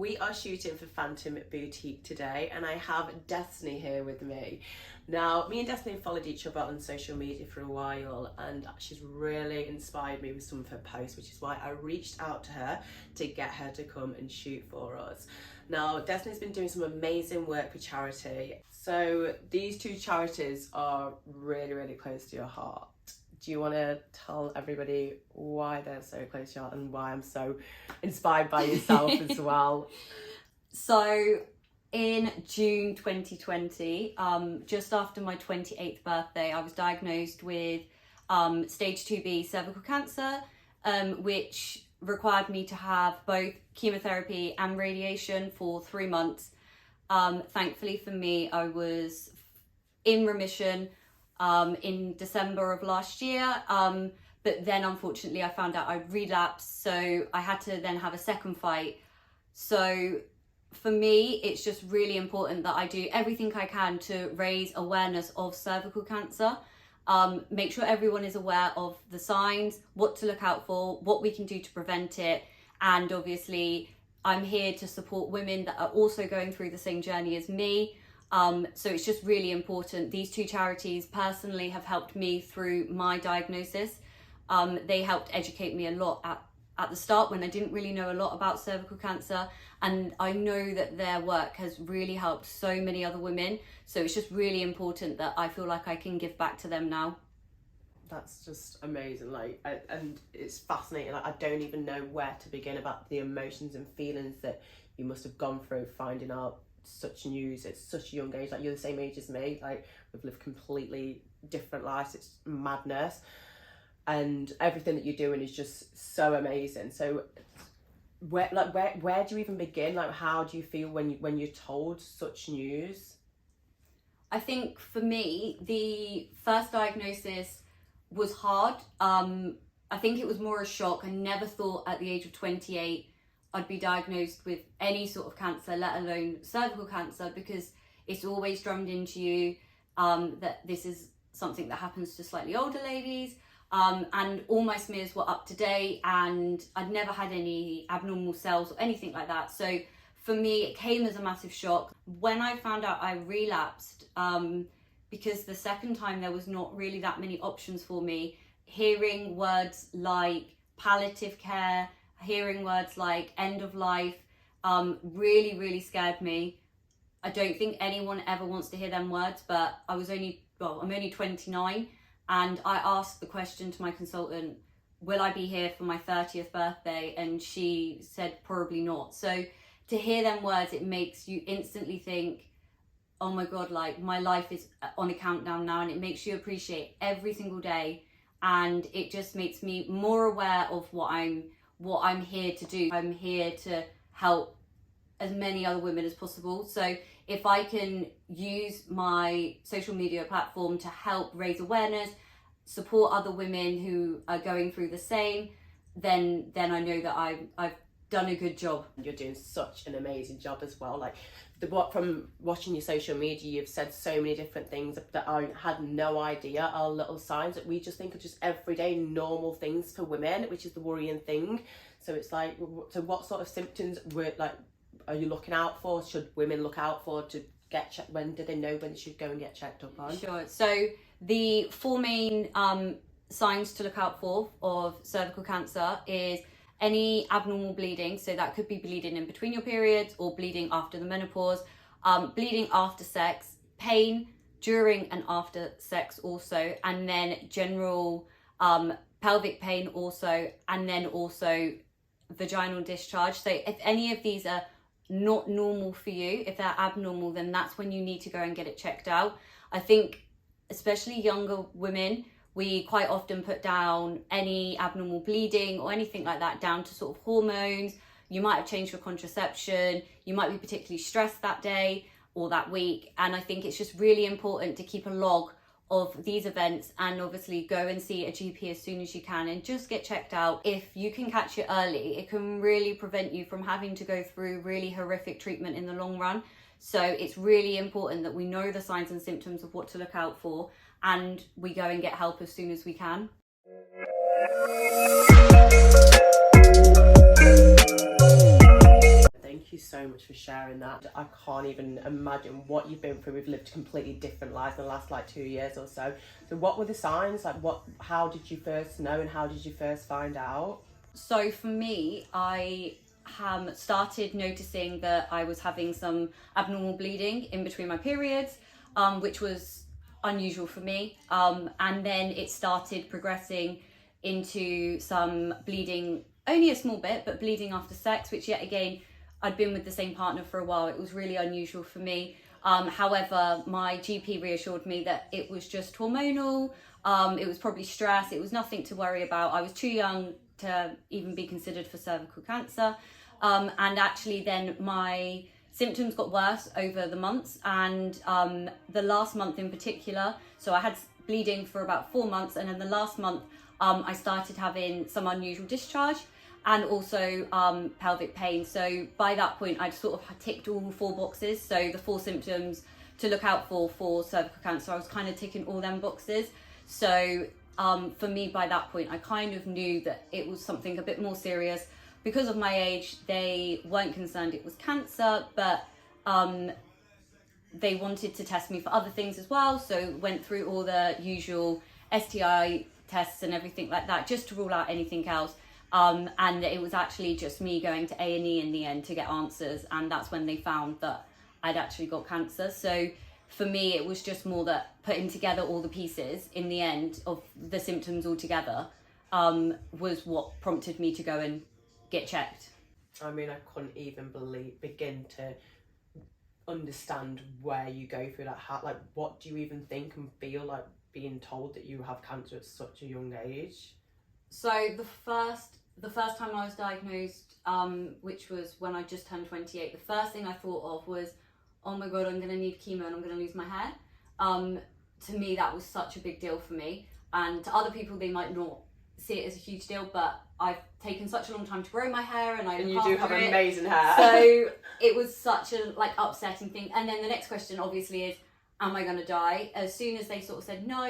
we are shooting for Phantom Boutique today, and I have Destiny here with me. Now, me and Destiny have followed each other on social media for a while, and she's really inspired me with some of her posts, which is why I reached out to her to get her to come and shoot for us. Now, Destiny's been doing some amazing work for charity. So these two charities are really, really close to your heart. Do you want to tell everybody why they're so close to your heart and why I'm so inspired by yourself as well? So in June 2020, just after my 28th birthday, I was diagnosed with stage 2B cervical cancer, which required me to have both chemotherapy and radiation for 3 months. Thankfully for me, I was in remission in December of last year, but then unfortunately I found out I'd relapsed, so I had to then have a second fight. So for me, it's just really important that I do everything I can to raise awareness of cervical cancer, make sure everyone is aware of the signs, what to look out for, what we can do to prevent it, and obviously I'm here to support women that are also going through the same journey as me. So it's just really important. These two charities personally have helped me through my diagnosis. They helped educate me a lot at the start when I didn't really know a lot about cervical cancer, and I know that their work has really helped so many other women. So it's just really important that I feel like I can give back to them now. That's just amazing, and it's fascinating. I don't even know where to begin about the emotions and feelings that you must have gone through finding out such news at such a young age. You're the same age as me, we've lived completely different lives. It's madness, and everything that you're doing is just so amazing. So where do you even begin? How do you feel when you're told such news? I think for me, the first diagnosis was hard. I think it was more a shock. I never thought at the age of 28 I'd be diagnosed with any sort of cancer, let alone cervical cancer, because it's always drummed into you that this is something that happens to slightly older ladies. And all my smears were up to date, and I'd never had any abnormal cells or anything like that. So for me, it came as a massive shock. When I found out I relapsed, because the second time there was not really that many options for me, hearing words like palliative care, hearing words like end of life, really, really scared me. I don't think anyone ever wants to hear them words, but I'm only 29, and I asked the question to my consultant, will I be here for my 30th birthday? And she said probably not. So to hear them words, it makes you instantly think, oh my God, my life is on a countdown now, and it makes you appreciate every single day. And it just makes me more aware of what I'm here to do. I'm here to help as many other women as possible. So if I can use my social media platform to help raise awareness, support other women who are going through the same, then I know that I've done a good job. You're doing such an amazing job as well. From watching your social media, you've said so many different things that I had no idea are little signs that we just think are just everyday normal things for women, which is the worrying thing. So it's so what sort of symptoms are you looking out for? Should women look out for to get checked? When do they know when they should go and get checked up on? Sure. So the 4 main signs to look out for of cervical cancer is any abnormal bleeding. So that could be bleeding in between your periods or bleeding after the menopause, bleeding after sex, pain during and after sex also, and then general pelvic pain also, and then also vaginal discharge. So if any of these are not normal for you, if they're abnormal, then that's when you need to go and get it checked out. I think especially younger women, we quite often put down any abnormal bleeding or anything like that down to sort of hormones. You might have changed your contraception, you might be particularly stressed that day or that week, and I think it's just really important to keep a log of these events, and obviously go and see a GP as soon as you can and just get checked out. If you can catch it early, it can really prevent you from having to go through really horrific treatment in the long run. So it's really important that we know the signs and symptoms of what to look out for, and we go and get help as soon as we can. Thank you so much for sharing that. I can't even imagine what you've been through. We've lived completely different lives in the last like 2 years or so. So what were the signs? Like how did you first know and how did you first find out? So for me, I started noticing that I was having some abnormal bleeding in between my periods, which was unusual for me. And then it started progressing into some bleeding, only a small bit, but bleeding after sex, which yet again, I'd been with the same partner for a while. It was really unusual for me. However, my GP reassured me that it was just hormonal. It was probably stress. It was nothing to worry about. I was too young to even be considered for cervical cancer. And actually then my symptoms got worse over the months, and the last month in particular, so I had bleeding for about 4 months, and in the last month I started having some unusual discharge and also pelvic pain. So by that point I'd sort of ticked all 4 boxes, so the 4 symptoms to look out for cervical cancer, I was kind of ticking all them boxes. So for me, by that point, I kind of knew that it was something a bit more serious. Because of my age, they weren't concerned it was cancer, but they wanted to test me for other things as well. So went through all the usual STI tests and everything like that, just to rule out anything else. And it was actually just me going to A&E in the end to get answers. And that's when they found that I'd actually got cancer. So for me, it was just more that putting together all the pieces in the end of the symptoms all together was what prompted me to go and get checked. I mean, I couldn't even begin to understand where you go through that. Like, what do you even think and feel like being told that you have cancer at such a young age? So the first time I was diagnosed, which was when I just turned 28, the first thing I thought of was, oh my God, I'm going to need chemo and I'm going to lose my hair. To me, that was such a big deal for me. And to other people, they might not see it as a huge deal, but I've taken such a long time to grow my hair, and you do have amazing hair. So it was such a upsetting thing. And then the next question obviously is, am I going to die? As soon as they sort of said, no,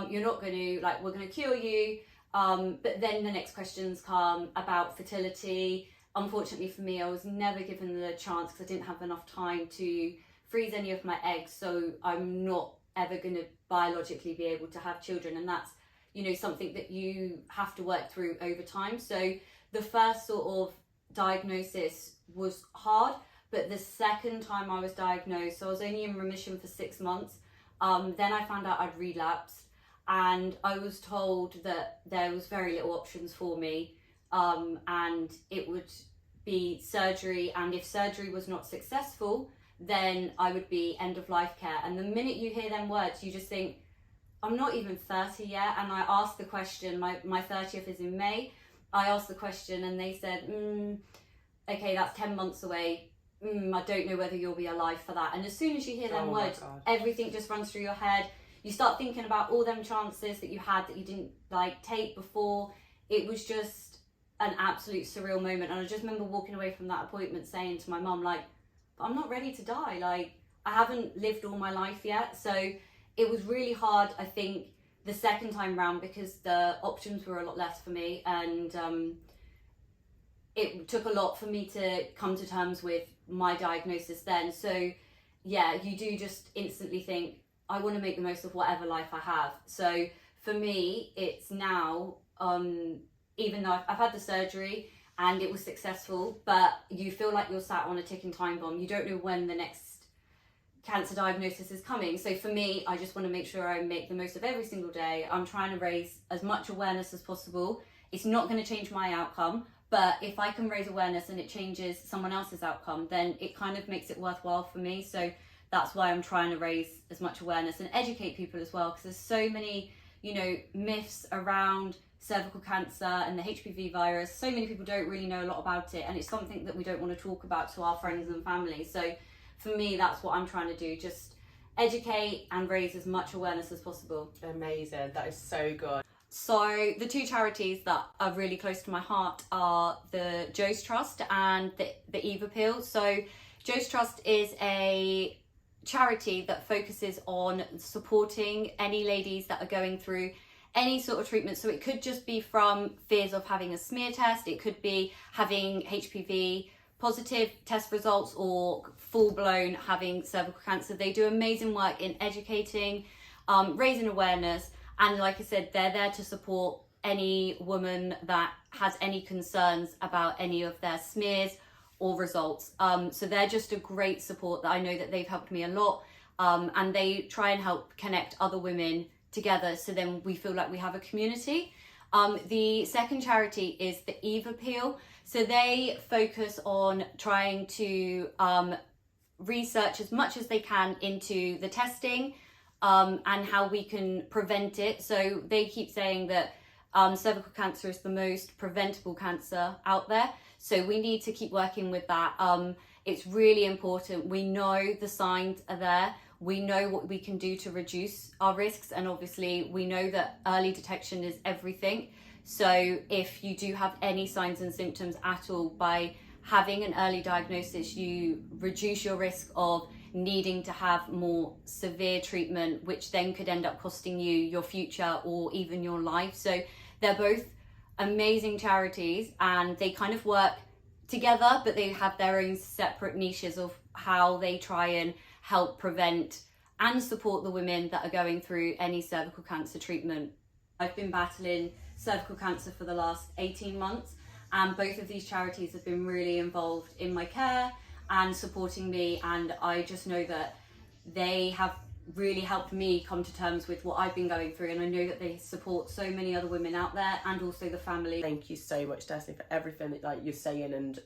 you're not going to, we're going to cure you. But then the next questions come about fertility. Unfortunately for me, I was never given the chance because I didn't have enough time to freeze any of my eggs. So I'm not ever going to biologically be able to have children. And that's, something that you have to work through over time. So the first sort of diagnosis was hard, but the second time I was diagnosed, so I was only in remission for 6 months. Then I found out I'd relapsed, and I was told that there was very little options for me. And it would be surgery, and if surgery was not successful, then I would be end of life care. And the minute you hear them words, you just think, I'm not even 30 yet. And I asked the question, my 30th is in May. I asked the question and they said, okay, that's 10 months away. I don't know whether you'll be alive for that. And as soon as you hear them words, everything just runs through your head. You start thinking about all them chances that you had that you didn't take before. It was just an absolute surreal moment. And I just remember walking away from that appointment saying to my mum, but I'm not ready to die. I haven't lived all my life yet. So it was really hard, I think, the second time round, because the options were a lot less for me. And it took a lot for me to come to terms with my diagnosis then. So yeah, you do just instantly think, I want to make the most of whatever life I have. So for me, it's now, even though I've had the surgery and it was successful, but you feel like you're sat on a ticking time bomb. You don't know when the next cancer diagnosis is coming. So for me, I just want to make sure I make the most of every single day. I'm trying to raise as much awareness as possible. It's not going to change my outcome, but if I can raise awareness and it changes someone else's outcome, then it kind of makes it worthwhile for me. So that's why I'm trying to raise as much awareness and educate people as well, because there's so many, myths around cervical cancer and the HPV virus. So many people don't really know a lot about it, and it's something that we don't want to talk about to our friends and family. So for me, that's what I'm trying to do, just educate and raise as much awareness as possible. Amazing, that is so good. So the 2 charities that are really close to my heart are the Joe's Trust and the Eve Appeal. So Joe's Trust is a charity that focuses on supporting any ladies that are going through any sort of treatment. So it could just be from fears of having a smear test, it could be having HPV positive test results or full-blown having cervical cancer. They do amazing work in educating, raising awareness, and like I said, they're there to support any woman that has any concerns about any of their smears or results. So they're just a great support that I know that they've helped me a lot, and they try and help connect other women together, so then we feel like we have a community. The second charity is the Eve Appeal. So they focus on trying to research as much as they can into the testing and how we can prevent it. So they keep saying that cervical cancer is the most preventable cancer out there. So we need to keep working with that. It's really important. We know the signs are there. We know what we can do to reduce our risks. And obviously we know that early detection is everything. So if you do have any signs and symptoms at all, by having an early diagnosis, you reduce your risk of needing to have more severe treatment, which then could end up costing you your future or even your life. So they're both amazing charities, and they kind of work together, but they have their own separate niches of how they try and help prevent and support the women that are going through any cervical cancer treatment. I've been battling cervical cancer for the last 18 months, and both of these charities have been really involved in my care and supporting me, and I just know that they have really helped me come to terms with what I've been going through, and I know that they support so many other women out there and also the family. Thank you so much, Destiny, for everything that you're saying, and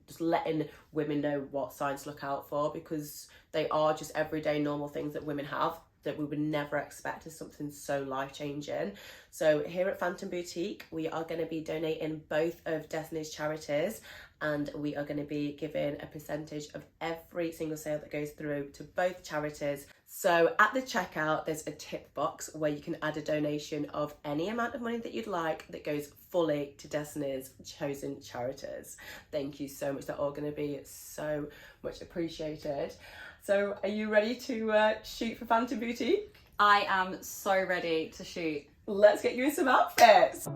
just letting women know what signs to look out for, because they are just everyday normal things that women have that we would never expect as something so life-changing. So here at Phantom Boutique, we are going to be donating both of Destiny's charities, and we are going to be giving a percentage of every single sale that goes through to both charities. So at the checkout, there's a tip box where you can add a donation of any amount of money that you'd like that goes fully to Destiny's chosen charities. Thank you so much. They're all going to be so much appreciated. So are you ready to shoot for Phantom Boutique? I am so ready to shoot. Let's get you in some outfits.